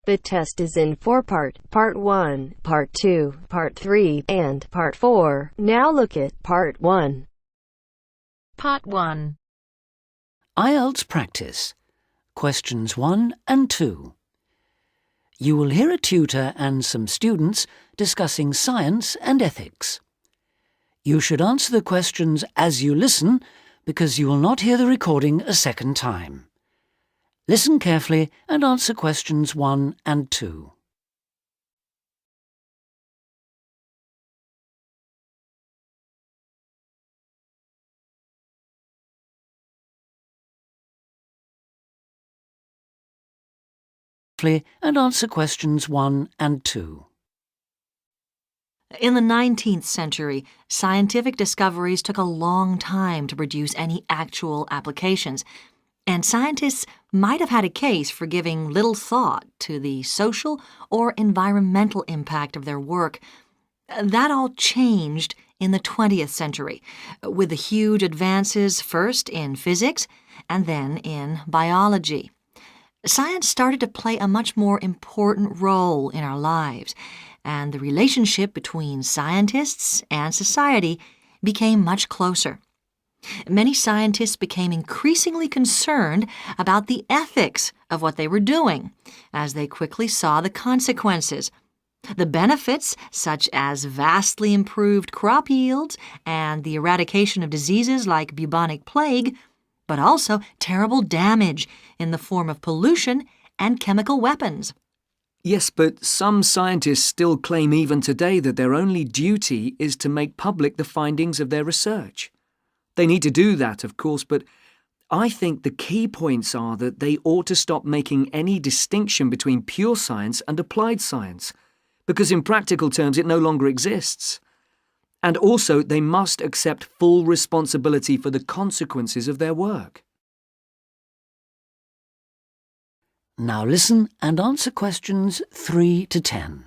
The test is in 4-part, Part 1, Part 2, Part 3, and Part 4. Now look at Part 1. Part 1. Ielts practice. Questions 1 and 2. You will hear a tutor and some students discussing science and ethics. You should answer the questions as you listen because you will not hear the recording a second time. Listen carefully and answer questions 1 and 2. And answer questions 1 and 2. In the 19th century, scientific discoveries took a long time to produce any actual applications, and scientists might have had a case for giving little thought to the social or environmental impact of their work. That all changed in the 20th century, with the huge advances first in physics and then in biology. Science started to play a much more important role in our lives, and the relationship between scientists and society became much closer. Many scientists became increasingly concerned about the ethics of what they were doing, as they quickly saw the consequences. The benefits, such as vastly improved crop yields and the eradication of diseases like bubonic plague, but also terrible damage in the form of pollution and chemical weapons. Yes, but some scientists still claim even today that their only duty is to make public the findings of their research. They need to do that, of course, but I think the key points are that they ought to stop making any distinction between pure science and applied science, because in practical terms it no longer exists. And also, they must accept full responsibility for the consequences of their work. Now listen and answer questions 3 to 10.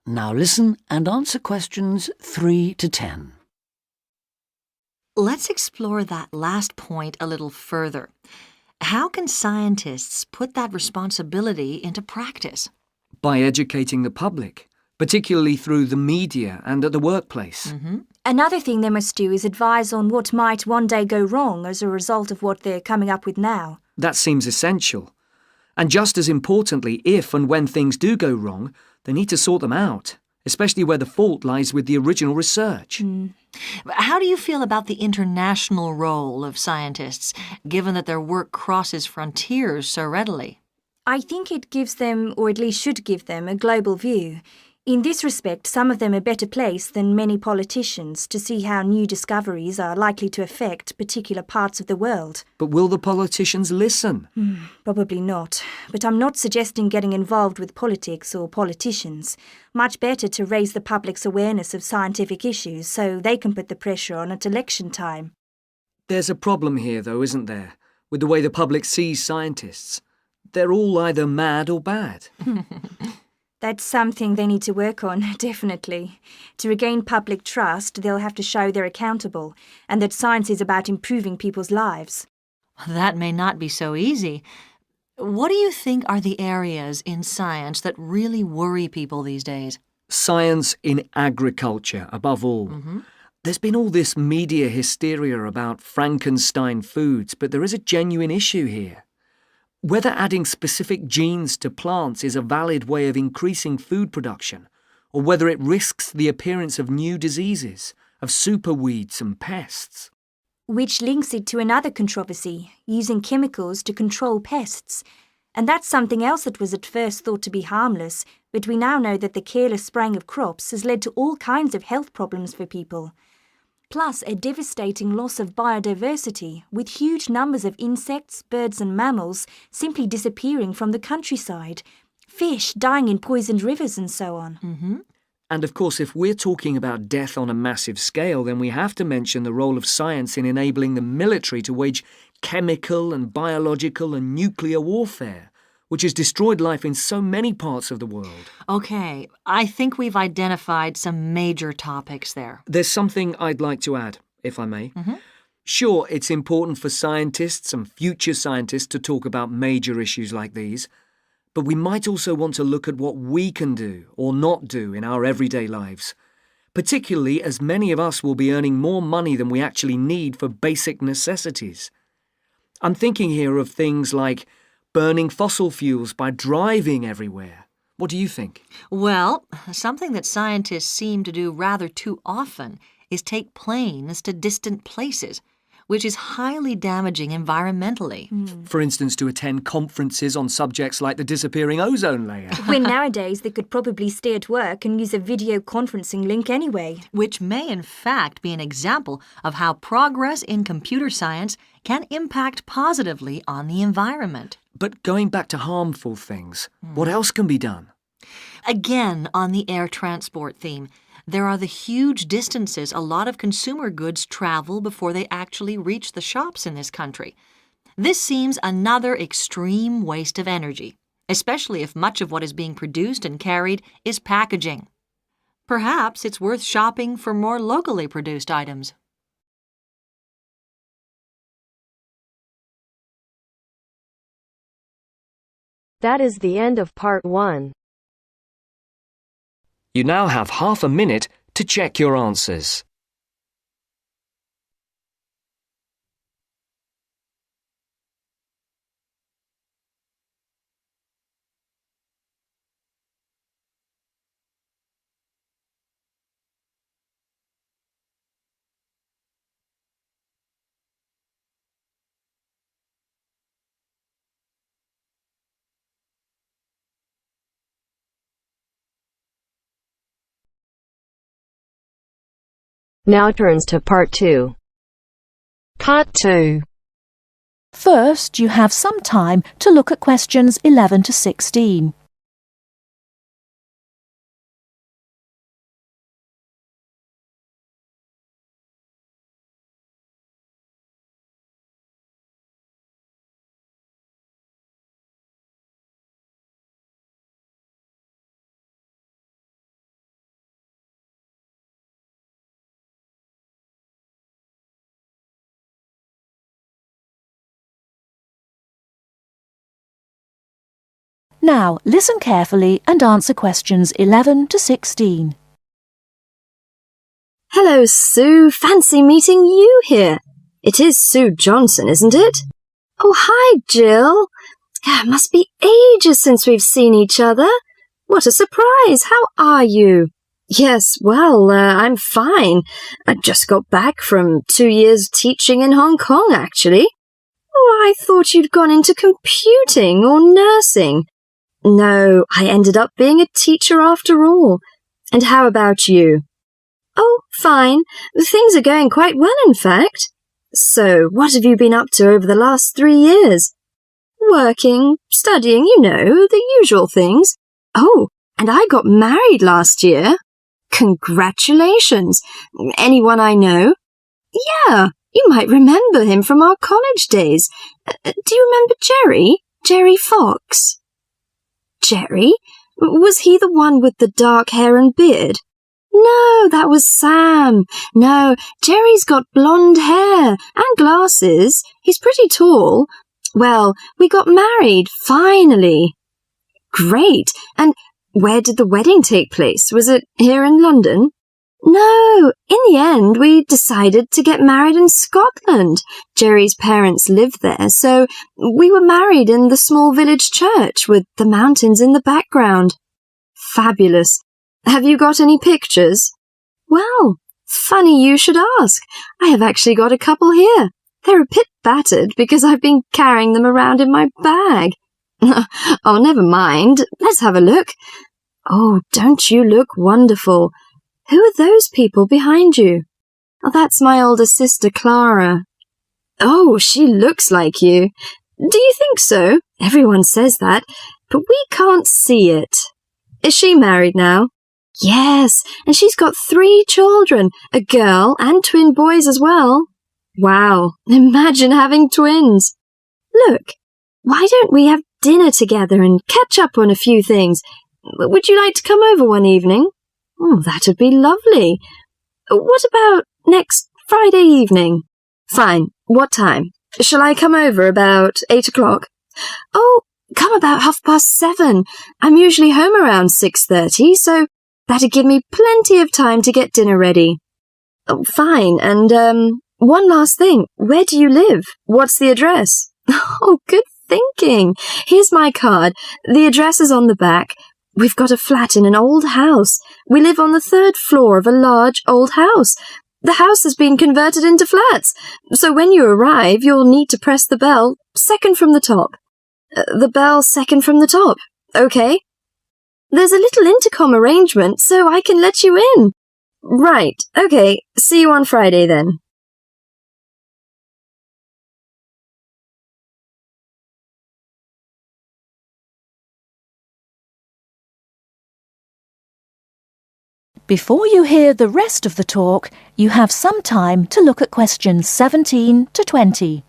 Now listen and answer questions 3 to 10. Let's explore that last point a little further. How can scientists put that responsibility into practice? By educating the public, particularly through the media and at the workplace. Another thing they must do is advise on what might one day go wrong as a result of what they're coming up with now. That seems essential. And just as importantly, if and when things do go wrong, they need to sort them out, especially where the fault lies with the original research. How do you feel about the international role of scientists, given that their work crosses frontiers so readily? I think it gives them, or at least should give them, a global view. In this respect, some of them are better placed than many politicians to see how new discoveries are likely to affect particular parts of the world. But will the politicians listen? Probably not. But I'm not suggesting getting involved with politics or politicians. Much better to raise the public's awareness of scientific issues so they can put the pressure on at election time. There's a problem here, though, isn't there, with the way the public sees scientists. They're all either mad or bad. That's something they need to work on, definitely. To regain public trust, they'll have to show they're accountable, and that science is about improving people's lives. That may not be so easy. What do you think are the areas in science that really worry people these days? Science in agriculture, above all. There's been all this media hysteria about Frankenstein foods, but there is a genuine issue here. Whether adding specific genes to plants is a valid way of increasing food production, or whether it risks the appearance of new diseases, of superweeds and pests. Which links it to another controversy, using chemicals to control pests. And that's something else that was at first thought to be harmless, but we now know that the careless spraying of crops has led to all kinds of health problems for people. plus a devastating loss of biodiversity, with huge numbers of insects, birds and mammals simply disappearing from the countryside, fish dying in poisoned rivers and so on. And of course, if we're talking about death on a massive scale, then we have to mention the role of science in enabling the military to wage chemical and biological and nuclear warfare, which has destroyed life in so many parts of the world. Okay, I think we've identified some major topics there. There's something I'd like to add, if I may. Sure, it's important for scientists and future scientists to talk about major issues like these, but we might also want to look at what we can do or not do in our everyday lives, particularly as many of us will be earning more money than we actually need for basic necessities. I'm thinking here of things like burning fossil fuels by driving everywhere. What do you think? Well, something that scientists seem to do rather too often is take planes to distant places, which is highly damaging environmentally. For instance, to attend conferences on subjects like the disappearing ozone layer. When nowadays they could probably stay at work and use a video conferencing link anyway. Which may in fact be an example of how progress in computer science can impact positively on the environment. But going back to harmful things, what else can be done? Again, on the air transport theme, there are the huge distances a lot of consumer goods travel before they actually reach the shops in this country. This seems another extreme waste of energy, especially if much of what is being produced and carried is packaging. Perhaps it's worth shopping for more locally produced items. That is the end of part 1. You now have half a minute to check your answers. Now turns to part 2. Part 2. First, you have some time to look at questions 11 to 16. Now, listen carefully and answer questions 11 to 16. Hello, Sue. Fancy meeting you here. It is Sue Johnson, isn't it? Oh, hi, Jill. Must be ages since we've seen each other. What a surprise. How are you? Yes, well, I'm fine. I just got back from 2 years teaching in Hong Kong, actually. Oh, I thought you'd gone into computing or nursing. No, I ended up being a teacher after all. And how about you? Oh, fine. Things are going quite well, in fact. So, what have you been up to over the last 3 years? Working, studying, you know, the usual things. Oh, and I got married last year. Congratulations. Anyone I know? Yeah, you might remember him from our college days. Do you remember Jerry? Jerry Fox? Jerry? Was he the one with the dark hair and beard? No, that was Sam. No, Jerry's got blonde hair and glasses. He's pretty tall. Well, we got married, finally. Great. And where did the wedding take place? Was it here in London? No, in the end, we decided to get married in Scotland. Jerry's parents lived there, so we were married in the small village church with the mountains in the background. Fabulous. Have you got any pictures? Well, funny you should ask. I have actually got a couple here. They're a bit battered because I've been carrying them around in my bag. Oh, never mind. Let's have a look. Oh, don't you look wonderful? Who are those people behind you? Oh, that's my older sister, Clara. Oh, she looks like you. Do you think so? Everyone says that, but we can't see it. Is she married now? Yes, and she's got 3 children, a girl and twin boys as well. Wow, imagine having twins. Look, why don't we have dinner together and catch up on a few things? Would you like to come over one evening? Oh, that'd be lovely. What about next Friday evening? Fine. What time? Shall I come over about 8 o'clock? Oh, come about 7:30. I'm usually home around 6:30, so that'd give me plenty of time to get dinner ready. Oh, fine. And, one last thing. Where do you live? What's the address? Oh, good thinking. Here's my card. The address is on the back. We've got a flat in an old house. We live on the 3rd floor of a large old house. The house has been converted into flats, so when you arrive, you'll need to press the bell, second from the top. The bell second from the top, okay? There's a little intercom arrangement, so I can let you in. Right, okay, see you on Friday then. Before you hear the rest of the talk, you have some time to look at questions 17 to 20.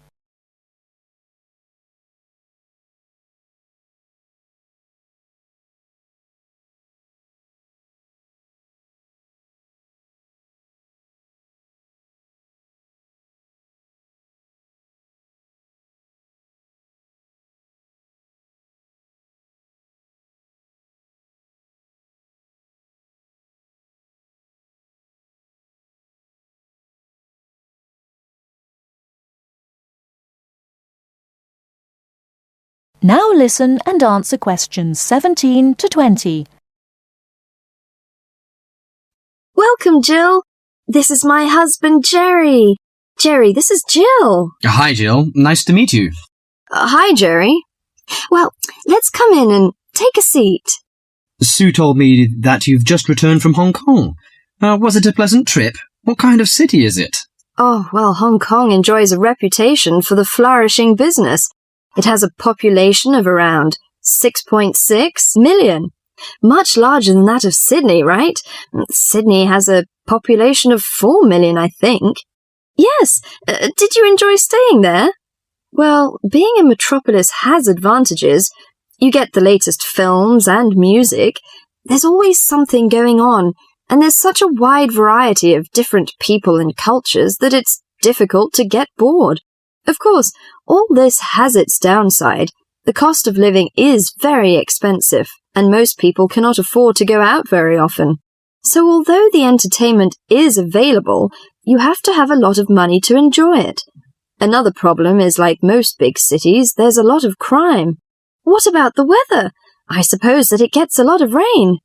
Now listen and answer questions 17 to 20. Welcome, Jill. This is my husband, Jerry. Jerry, this is Jill. Hi, Jill. Nice to meet you. Hi, Jerry. Well, let's come in and take a seat. Sue told me that you've just returned from Hong Kong. Was it a pleasant trip? What kind of city is it? Oh, well, Hong Kong enjoys a reputation for the flourishing business. It has a population of around 6.6 million. Much larger than that of Sydney, right? Sydney has a population of 4 million, I think. Yes, did you enjoy staying there? Well, being a metropolis has advantages. You get the latest films and music. There's always something going on, and there's such a wide variety of different people and cultures that it's difficult to get bored. Of course, all this has its downside. The cost of living is very expensive, and most people cannot afford to go out very often. So although the entertainment is available, you have to have a lot of money to enjoy it. Another problem is, like most big cities, there's a lot of crime. What about the weather? I suppose that it gets a lot of rain.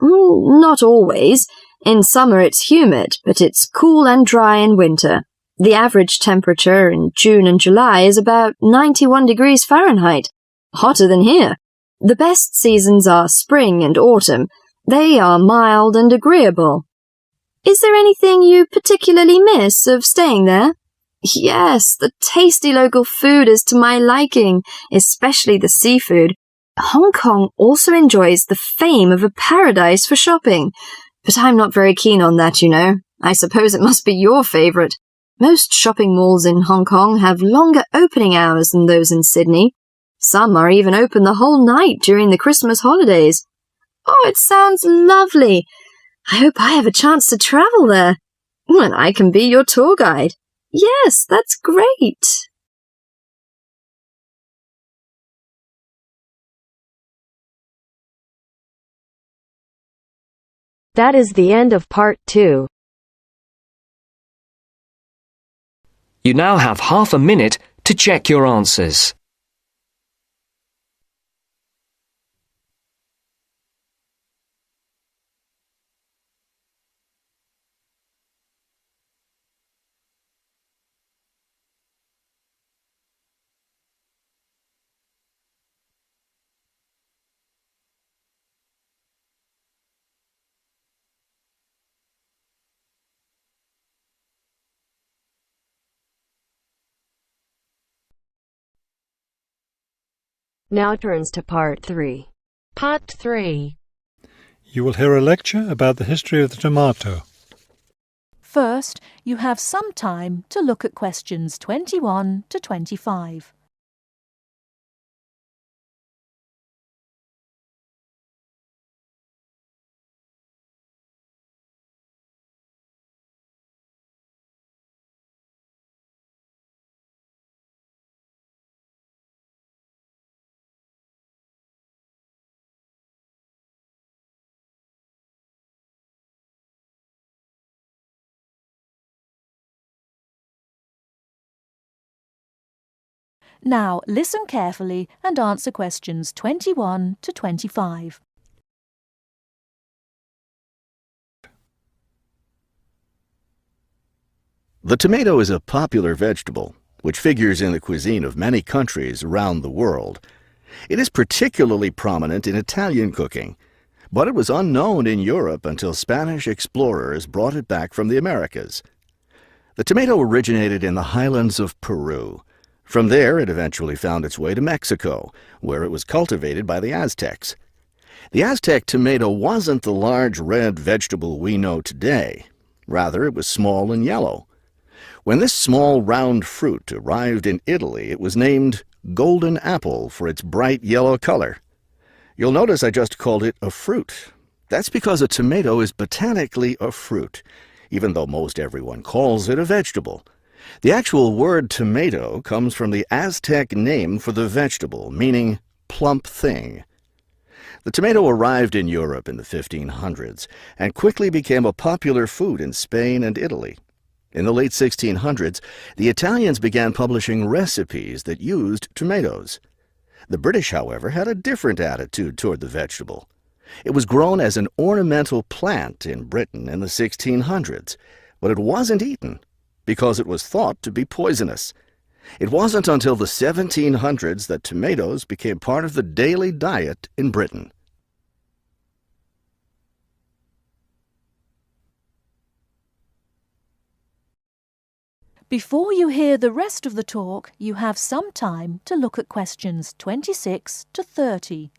Not always. In summer it's humid, but it's cool and dry in winter. The average temperature in June and July is about 91 degrees Fahrenheit, hotter than here. The best seasons are spring and autumn. They are mild and agreeable. Is there anything you particularly miss of staying there? Yes, the tasty local food is to my liking, especially the seafood. Hong Kong also enjoys the fame of a paradise for shopping, but I'm not very keen on that, you know. I suppose it must be your favourite. Most shopping malls in Hong Kong have longer opening hours than those in Sydney. Some are even open the whole night during the Christmas holidays. Oh, it sounds lovely. I hope I have a chance to travel there. And I can be your tour guide. Yes, that's great. That is the end of part 2. You now have half a minute to check your answers. Now turns to Part 3. Part 3. You will hear a lecture about the history of the tomato. First, you have some time to look at questions 21 to 25. Now listen carefully and answer questions 21 to 25. The tomato is a popular vegetable, which figures in the cuisine of many countries around the world. It is particularly prominent in Italian cooking, but it was unknown in Europe until Spanish explorers brought it back from the Americas. The tomato originated in the highlands of Peru. From there, it eventually found its way to Mexico, where it was cultivated by the Aztecs. The Aztec tomato wasn't the large red vegetable we know today. Rather, it was small and yellow. When this small round fruit arrived in Italy, it was named golden apple for its bright yellow color. You'll notice I just called it a fruit. That's because a tomato is botanically a fruit, even though most everyone calls it a vegetable. The actual word tomato comes from the Aztec name for the vegetable, meaning plump thing. The tomato arrived in Europe in the 1500s and quickly became a popular food in Spain and Italy. In the late 1600s, the Italians began publishing recipes that used tomatoes. The British, however, had a different attitude toward the vegetable. It was grown as an ornamental plant in Britain in the 1600s, but it wasn't eaten because it was thought to be poisonous. It wasn't until the 1700s that tomatoes became part of the daily diet in Britain. Before you hear the rest of the talk, you have some time to look at questions 26 to 30.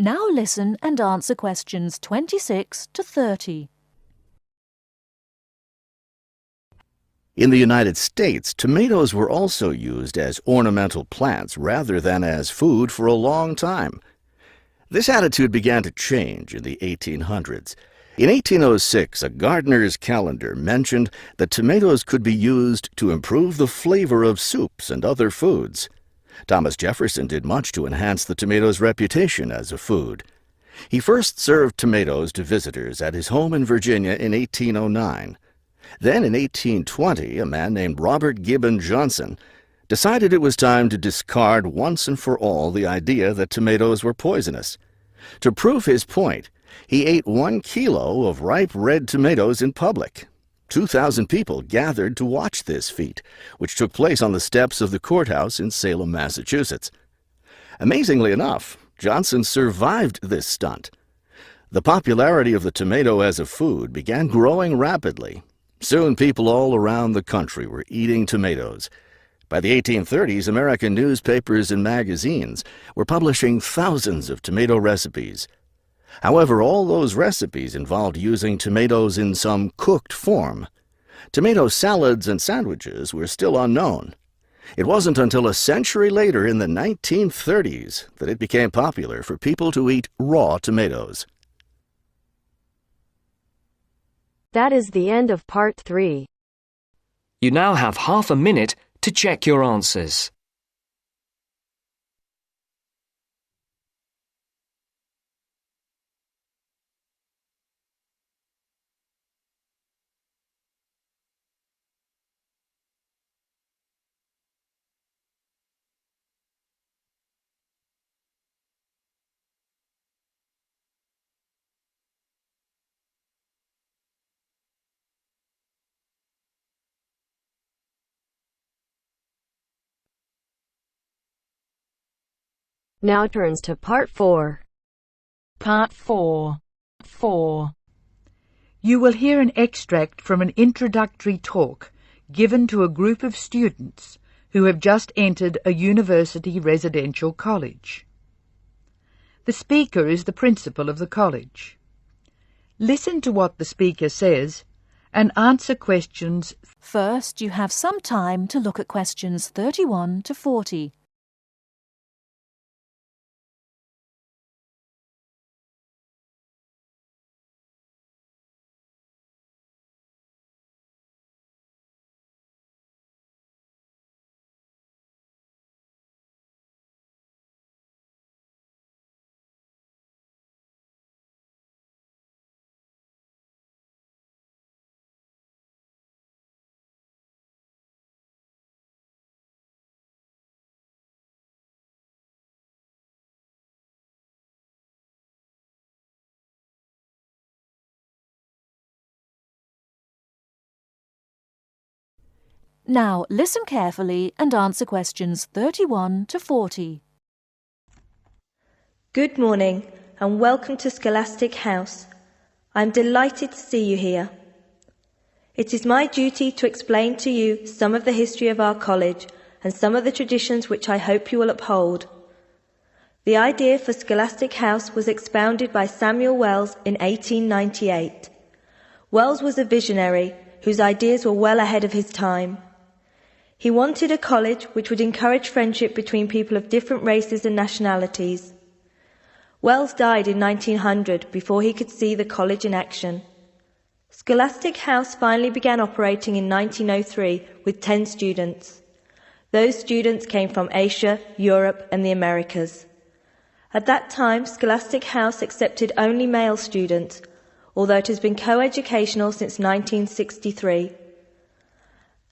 Now listen and answer questions 26 to 30. In the United States, tomatoes were also used as ornamental plants rather than as food for a long time. This attitude began to change in the 1800s. In 1806, a gardener's calendar mentioned that tomatoes could be used to improve the flavor of soups and other foods. Thomas Jefferson did much to enhance the tomato's reputation as a food. He first served tomatoes to visitors at his home in Virginia in 1809. Then in 1820, a man named Robert Gibbon Johnson decided it was time to discard once and for all the idea that tomatoes were poisonous. To prove his point, he ate 1 kilo of ripe red tomatoes in public. 2,000 people gathered to watch this feat, which took place on the steps of the courthouse in Salem, Massachusetts. Amazingly enough, Johnson survived this stunt. The popularity of the tomato as a food began growing rapidly. Soon people all around the country were eating tomatoes. By the 1830s, American newspapers and magazines were publishing thousands of tomato recipes. However, all those recipes involved using tomatoes in some cooked form. Tomato salads and sandwiches were still unknown. It wasn't until a century later in the 1930s that it became popular for people to eat raw tomatoes. That is the end of Part 3. You now have half a minute to check your answers. Now turns to Part 4. Part 4. 4. You will hear an extract from an introductory talk given to a group of students who have just entered a university residential college. The speaker is the principal of the college. Listen to what the speaker says and answer questions. First, you have some time to look at questions 31 to 40. Now listen carefully and answer questions 31 to 40. Good morning and welcome to Scholastic House. I'm delighted to see you here. It is my duty to explain to you some of the history of our college and some of the traditions which I hope you will uphold. The idea for Scholastic House was expounded by Samuel Wells in 1898. Wells was a visionary whose ideas were well ahead of his time. He wanted a college which would encourage friendship between people of different races and nationalities. Wells died in 1900 before he could see the college in action. Scholastic House finally began operating in 1903 with 10 students. Those students came from Asia, Europe and the Americas. At that time, Scholastic House accepted only male students, although it has been co-educational since 1963.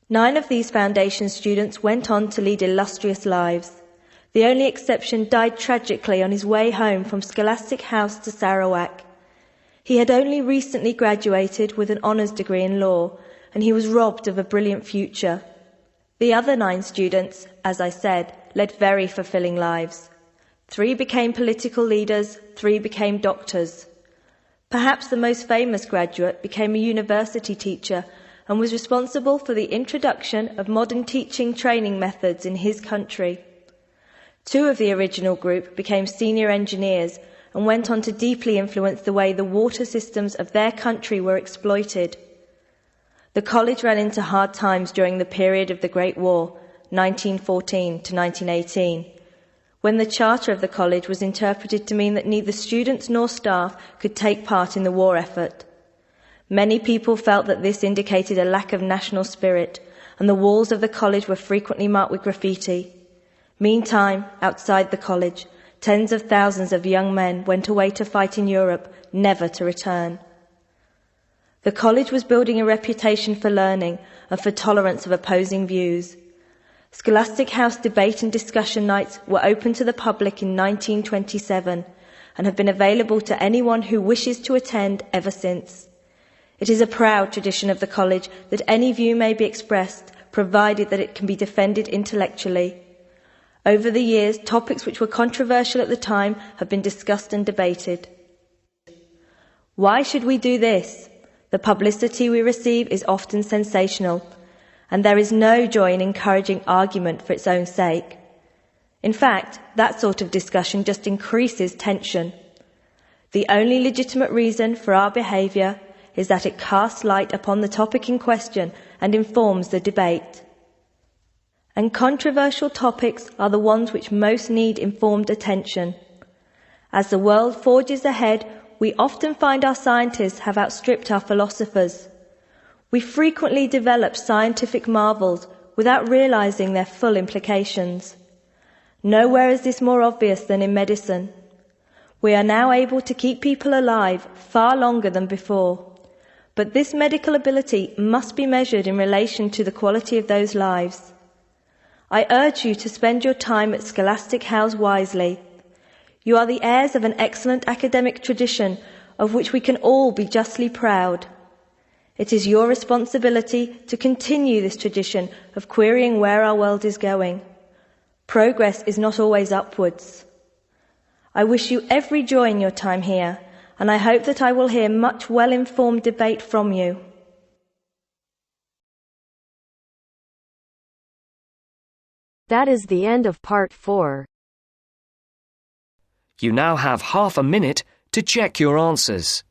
9 of these foundation students went on to lead illustrious lives. The only exception died tragically on his way home from Scholastic House to Sarawak. He had only recently graduated with an honours degree in law, and he was robbed of a brilliant future. The other 9 students, as I said, led very fulfilling lives. 3 became political leaders, 3 became doctors. Perhaps the most famous graduate became a university teacher and was responsible for the introduction of modern teaching training methods in his country. 2 of the original group became senior engineers and went on to deeply influence the way the water systems of their country were exploited. The college ran into hard times during the period of the Great War, 1914 to 1918, when the charter of the college was interpreted to mean that neither students nor staff could take part in the war effort. Many people felt that this indicated a lack of national spirit, and the walls of the college were frequently marked with graffiti. Meantime, outside the college, tens of thousands of young men went away to fight in Europe, never to return. The college was building a reputation for learning and for tolerance of opposing views. Scholastic House debate and discussion nights were open to the public in 1927 and have been available to anyone who wishes to attend ever since. It is a proud tradition of the college that any view may be expressed, provided that it can be defended intellectually. Over the years, topics which were controversial at the time have been discussed and debated. Why should we do this? The publicity we receive is often sensational, and there is no joy in encouraging argument for its own sake. In fact, that sort of discussion just increases tension. The only legitimate reason for our behaviour is that it casts light upon the topic in question and informs the debate. And controversial topics are the ones which most need informed attention. As the world forges ahead, we often find our scientists have outstripped our philosophers. We frequently develop scientific marvels without realizing their full implications. Nowhere is this more obvious than in medicine. We are now able to keep people alive far longer than before. But this medical ability must be measured in relation to the quality of those lives. I urge you to spend your time at Scholastic House wisely. You are the heirs of an excellent academic tradition of which we can all be justly proud. It is your responsibility to continue this tradition of querying where our world is going. Progress is not always upwards. I wish you every joy in your time here, and I hope that I will hear much well-informed debate from you. That is the end of part 4. You now have half a minute to check your answers.